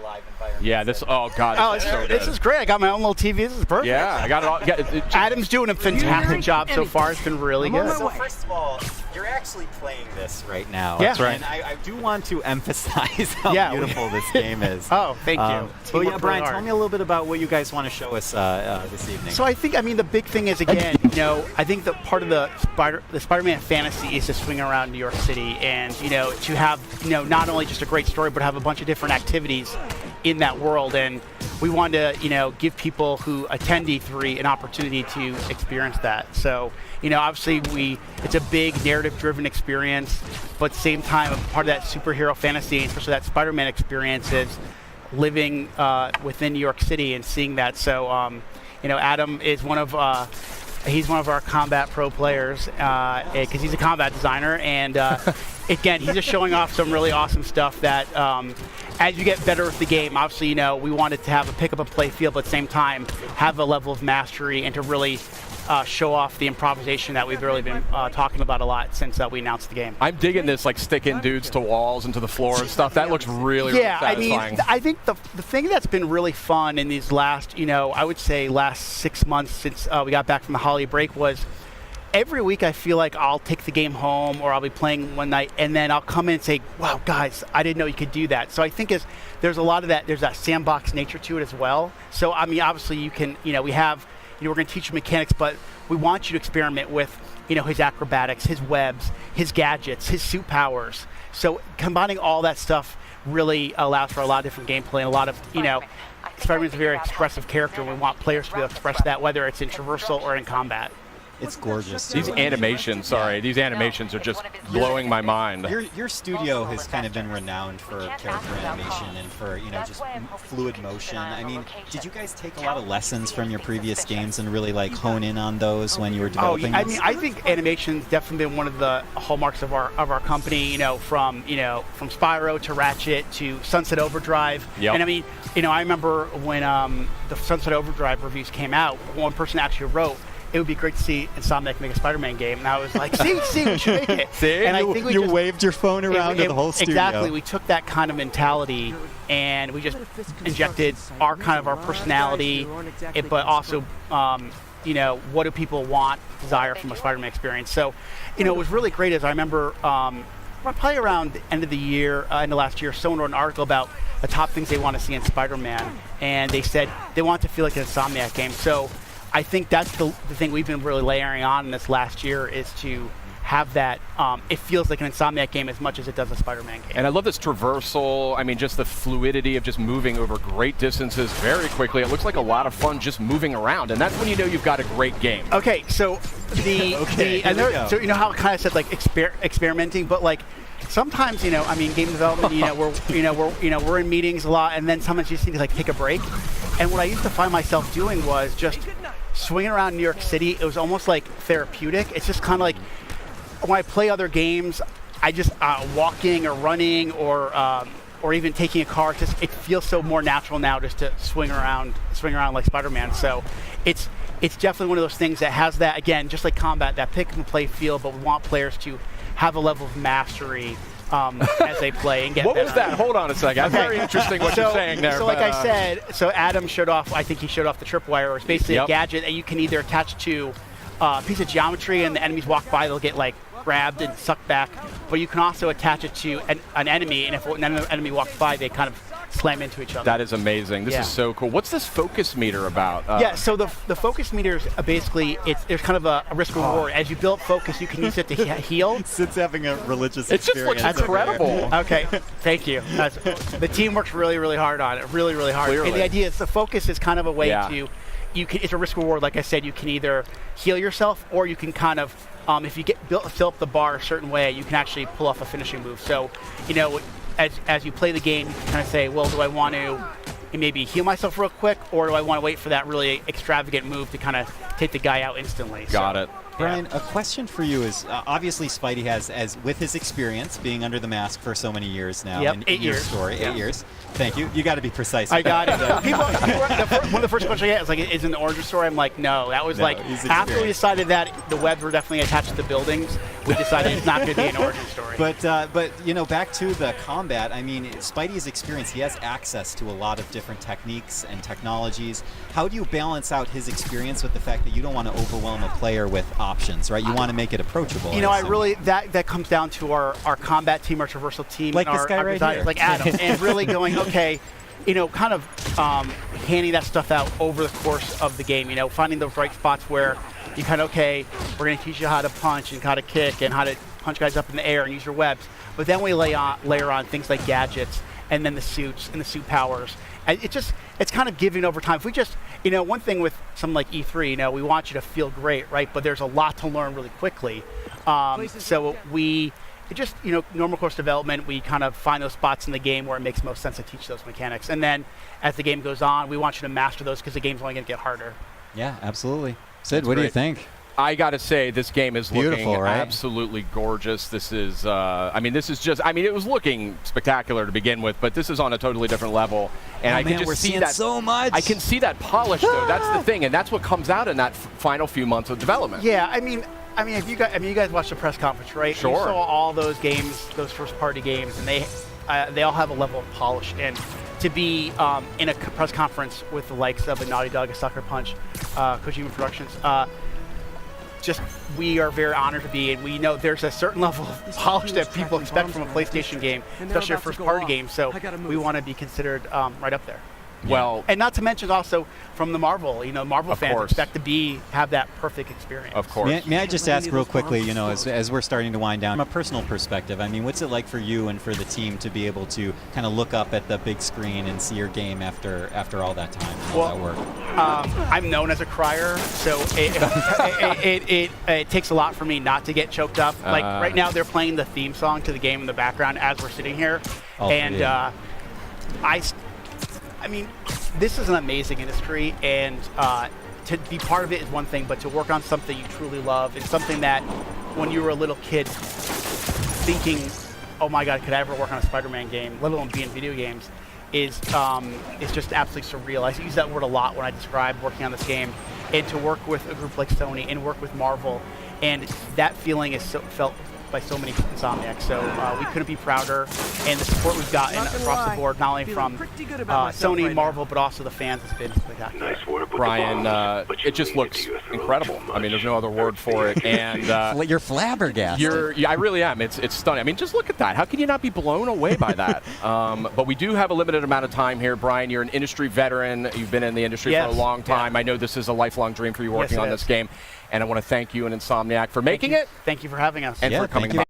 live environment. Yeah, this. Oh God. This is great. I got my own little TV. This is perfect. Yeah, I got it all. Adam's doing a fantastic job so far. It's been really good. So first of all, you're actually playing this right now. Yeah. That's right. And I do want to emphasize how beautiful this game is. Oh, thank you. Well, yeah, Brian, tell me a little bit about what you guys want to show us this evening. So I think, the big thing is, again, I think that part of the Spider-Man fantasy is to swing around New York City and, to have, not only just a great story, but have a bunch of different activities in that world. And we wanted to, give people who attend E3 an opportunity to experience that. So, obviously it's a big narrative-driven experience, but at the same time, part of that superhero fantasy, especially that Spider-Man experience, is living within New York City and seeing that. So, Adam is one of our combat pro players because he's a combat designer, and again, he's just showing off some really awesome stuff that as you get better with the game, obviously, we wanted to have a pick up and play feel, but at the same time, have a level of mastery and to really show off the improvisation that we've really been talking about a lot since we announced the game. I'm digging this, like sticking dudes to walls and to the floor and stuff. That looks really satisfying. I think the thing that's been really fun in these last, I would say last 6 months since we got back from the holiday break was every week I feel like I'll take the game home or I'll be playing one night and then I'll come in and say, wow, guys, I didn't know you could do that. So I think there's a lot of that, there's that sandbox nature to it as well. So, obviously you can, we have, we're going to teach you mechanics, but we want you to experiment with, his acrobatics, his webs, his gadgets, his suit powers. So combining all that stuff really allows for a lot of different gameplay and a lot of, Spider-Man's a very expressive character, and we want players to be able to express that, whether it's in traversal or in combat. It's gorgeous. These animations, these animations are just blowing my mind. Your studio has kind of been renowned for character animation and for, just fluid motion. I mean, did you guys take a lot of lessons from your previous games and really hone in on those when you were developing this? I think animation's definitely been one of the hallmarks of our company, from Spyro to Ratchet to Sunset Overdrive. Yep. And I remember when the Sunset Overdrive reviews came out, one person actually wrote, it would be great to see Insomniac make a Spider-Man game. And I was like, see, we should make it. See? And I think we waved your phone around to the whole studio. Exactly. We took that kind of mentality and we just injected our personality, but also, what do people want, desire from a Spider-Man experience. So, it was really great as I remember probably around the end of the year, end of last year, someone wrote an article about the top things they want to see in Spider-Man. And they said they want it to feel like an Insomniac game. So I think that's the thing we've been really layering on in this last year is to have that, it feels like an Insomniac game as much as it does a Spider-Man game. And I love this traversal, just the fluidity of just moving over great distances very quickly. It looks like a lot of fun just moving around, and that's when you know you've got a great game. Okay, so so how I kind of said experimenting, but sometimes game development we're in meetings a lot, and then sometimes you just need to take a break. And what I used to find myself doing was just swinging around New York City. It was almost like therapeutic. It's just kind of like when I play other games, I just walking or running or even taking a car. It feels so more natural now just to swing around like Spider-Man. So it's definitely one of those things that has that, again, just like combat, that pick and play feel, but we want players to have a level of mastery as they play and get What better. was that? Hold on a second. That's very interesting what you're saying there. So like I said, Adam showed off, I think he showed off the tripwire, or it's basically a gadget that you can either attach to a piece of geometry and the enemies walk by, they'll get grabbed and sucked back, but you can also attach it to an enemy, and if an enemy walks by, they kind of slam into each other. That is amazing. This is so cool. What's this focus meter about? So the focus meter is basically, there's kind of a risk reward. As you build focus, you can use it to heal. Sid's having a religious experience. It just looks incredible. Okay, thank you. The team works really, really hard on it. Really, really hard. Clearly. And the idea is the focus is kind of a way to, it's a risk reward. Like I said, you can either heal yourself or you can kind of, if you fill up the bar a certain way, you can actually pull off a finishing move. So, as you play the game, you can kind of say, well, do I want to maybe heal myself real quick, or do I want to wait for that really extravagant move to kind of take the guy out instantly? Got it. Brian, a question for you is, obviously Spidey has, with his experience being under the mask for so many years now, in 8 years. Story, 8 years, Thank you. You got to be precise. I got it. One of the first questions I get is like, is it an origin story? I'm like, no. That was after we decided that the webs were definitely attached to the buildings, we decided it's not going to be an origin story. But you know, back to the combat. I mean, Spidey's experience. He has access to a lot of different techniques and technologies. How do you balance out his experience with the fact that you don't want to overwhelm a player with options, right? You want to make it approachable. You know, I really that comes down to our combat team, our traversal team, like and this guy right here, like Adam, and really going, okay, you know, kind of handing that stuff out over the course of the game. You know, finding those right spots where you kind of, okay, we're going to teach you how to punch and how to kick and how to punch guys up in the air and use your webs. But then we layer on things like gadgets and then the suits and the suit powers. And it's kind of giving over time. If we just, you know, one thing with something like E3, you know, we want you to feel great, right? But there's a lot to learn really quickly. So you know, normal course development, we kind of find those spots in the game where it makes most sense to teach those mechanics. And then as the game goes on, we want you to master those because the game's only going to get harder. Yeah, absolutely. Sid, what do you think? I got to say, this game is beautiful, looking right? absolutely gorgeous. This is, I mean, it was looking spectacular to begin with, but this is on a totally different level. And I can just see that so much. I can see that polish, though. That's the thing, and that's what comes out in that final few months of development. Yeah, I mean, you guys watched the press conference, right? Sure. You saw all those games, those first-party games, and they all have a level of polish. And to be in a press conference with the likes of a Naughty Dog, a Sucker Punch, Kojima Productions, we are very honored to be, and we know there's a certain level of polish that people expect from a PlayStation game, especially a first-party game. So we want to be considered right up there. Well, and not to mention also from the Marvel, you know, Marvel fans course. expect to have that perfect experience. Of course. May I just ask real quickly, you know, as we're starting to wind down, from a personal perspective, I mean, what's it like for you and for the team to be able to kind of look up at the big screen and see your game after all that time, all that work? I'm known as a crier, so it takes a lot for me not to get choked up. Like right now, they're playing the theme song to the game in the background as we're sitting here, and I mean, this is an amazing industry, and to be part of it is one thing, but to work on something you truly love and something that when you were a little kid thinking, oh my God, could I ever work on a Spider-Man game, let alone be in video games, is just absolutely surreal. I use that word a lot when I describe working on this game, and to work with a group like Sony and work with Marvel, and that feeling is felt by so many Insomniacs. So we couldn't be prouder, and the support we've gotten across the board, not only from Sony, Marvel, but also the fans, has been spectacular. Nice work with Brian, it just looks incredible. I mean, there's no other word for it. And you're flabbergasted. I really am. It's stunning. I mean, just look at that. How can you not be blown away by that? But we do have a limited amount of time here. Brian, you're an industry veteran. You've been in the industry for a long time. I know this is a lifelong dream for you working on this game. And I want to thank you and Insomniac for making it. Thank you for having us. And for coming by.